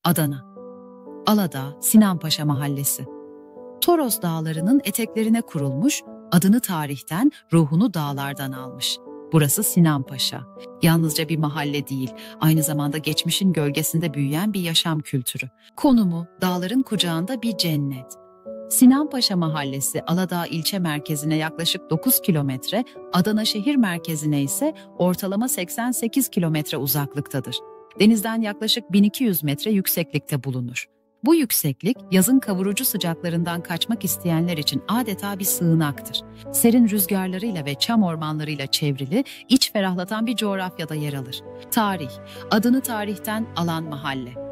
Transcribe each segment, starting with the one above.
Adana, Aladağ, Sinanpaşa Mahallesi. Toros Dağları'nın eteklerine kurulmuş, adını tarihten, ruhunu dağlardan almış. Burası Sinanpaşa. Yalnızca bir mahalle değil, aynı zamanda geçmişin gölgesinde büyüyen bir yaşam kültürü. Konumu dağların kucağında bir cennet. Sinanpaşa Mahallesi Aladağ ilçe merkezine yaklaşık 9 kilometre, Adana şehir merkezine ise ortalama 88 kilometre uzaklıktadır. Denizden yaklaşık 1200 metre yükseklikte bulunur. Bu yükseklik yazın kavurucu sıcaklarından kaçmak isteyenler için adeta bir sığınaktır. Serin rüzgarlarıyla ve çam ormanlarıyla çevrili, iç ferahlatan bir coğrafyada yer alır. Tarih, adını tarihten alan mahalle.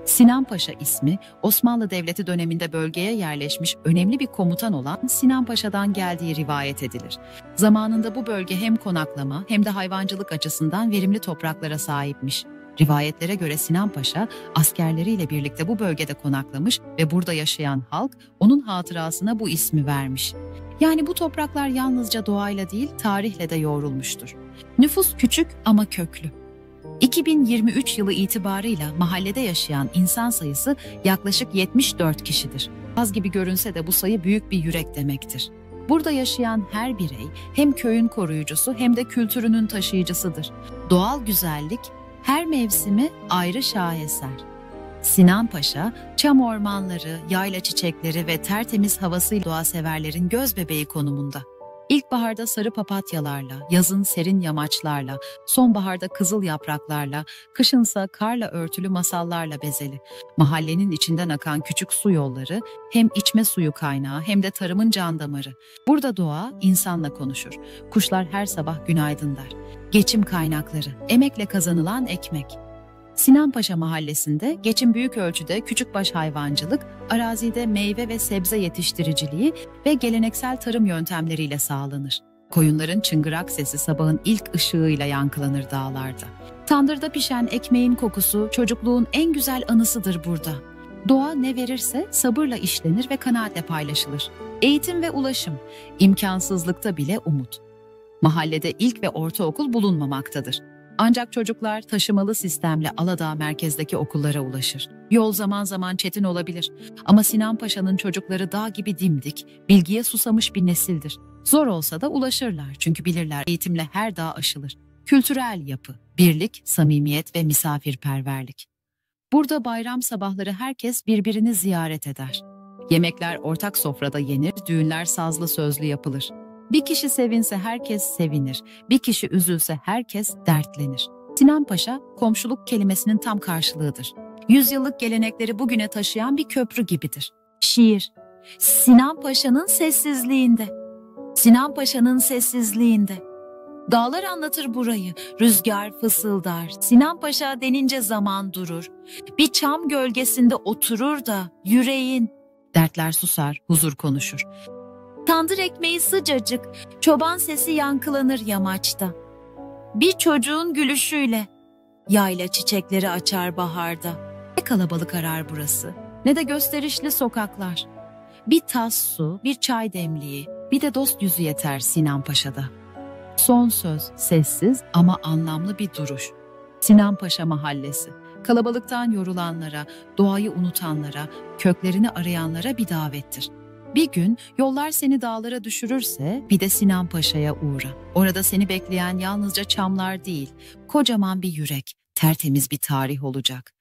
Sinanpaşa ismi Osmanlı Devleti döneminde bölgeye yerleşmiş önemli bir komutan olan Sinanpaşa'dan geldiği rivayet edilir. Zamanında bu bölge hem konaklama hem de hayvancılık açısından verimli topraklara sahipmiş. Rivayetlere göre Sinanpaşa askerleriyle birlikte bu bölgede konaklamış ve burada yaşayan halk onun hatırasına bu ismi vermiş. Yani bu topraklar yalnızca doğayla değil tarihle de yoğrulmuştur. Nüfus küçük ama köklü. 2023 yılı itibarıyla mahallede yaşayan insan sayısı yaklaşık 74 kişidir. Az gibi görünse de bu sayı büyük bir yürek demektir. Burada yaşayan her birey hem köyün koruyucusu hem de kültürünün taşıyıcısıdır. Doğal güzellik her mevsimi ayrı şaheser. Sinanpaşa, çam ormanları, yayla çiçekleri ve tertemiz havasıyla doğaseverlerin gözbebeği konumunda. İlkbaharda sarı papatyalarla, yazın serin yamaçlarla, sonbaharda kızıl yapraklarla, kışınsa karla örtülü masallarla bezeli. Mahallenin içinden akan küçük su yolları hem içme suyu kaynağı hem de tarımın can damarı. Burada doğa insanla konuşur. Kuşlar her sabah günaydın der. Geçim kaynakları, emekle kazanılan ekmek. Sinanpaşa Mahallesi'nde geçim büyük ölçüde küçükbaş hayvancılık, arazide meyve ve sebze yetiştiriciliği ve geleneksel tarım yöntemleriyle sağlanır. Koyunların çıngırak sesi sabahın ilk ışığıyla yankılanır dağlarda. Tandırda pişen ekmeğin kokusu çocukluğun en güzel anısıdır burada. Doğa ne verirse sabırla işlenir ve kanaatle paylaşılır. Eğitim ve ulaşım, imkansızlıkta bile umut. Mahallede ilk ve ortaokul bulunmamaktadır. Ancak çocuklar taşımalı sistemle Aladağ merkezdeki okullara ulaşır. Yol zaman zaman çetin olabilir ama Sinanpaşa'nın çocukları dağ gibi dimdik, bilgiye susamış bir nesildir. Zor olsa da ulaşırlar çünkü bilirler eğitimle her dağ aşılır. Kültürel yapı, birlik, samimiyet ve misafirperverlik. Burada bayram sabahları herkes birbirini ziyaret eder. Yemekler ortak sofrada yenir, düğünler sazlı sözlü yapılır. Bir kişi sevinse herkes sevinir, bir kişi üzülse herkes dertlenir. Sinanpaşa, komşuluk kelimesinin tam karşılığıdır. Yüzyıllık gelenekleri bugüne taşıyan bir köprü gibidir. Şiir, Sinanpaşa'nın sessizliğinde, Sinanpaşa'nın sessizliğinde. Dağlar anlatır burayı, rüzgar fısıldar, Sinanpaşa denince zaman durur. Bir çam gölgesinde oturur da yüreğin. Dertler susar, huzur konuşur. Tandır ekmeği sıcacık, çoban sesi yankılanır yamaçta. Bir çocuğun gülüşüyle yayla çiçekleri açar baharda. Ne kalabalık arar burası, ne de gösterişli sokaklar. Bir tas su, bir çay demliği, bir de dost yüzü yeter Sinanpaşa'da. Son söz sessiz ama anlamlı bir duruş. Sinanpaşa Mahallesi, kalabalıktan yorulanlara, doğayı unutanlara, köklerini arayanlara bir davettir. Bir gün yollar seni dağlara düşürürse bir de Sinanpaşa'ya uğra. Orada seni bekleyen yalnızca çamlar değil, kocaman bir yürek, tertemiz bir tarih olacak.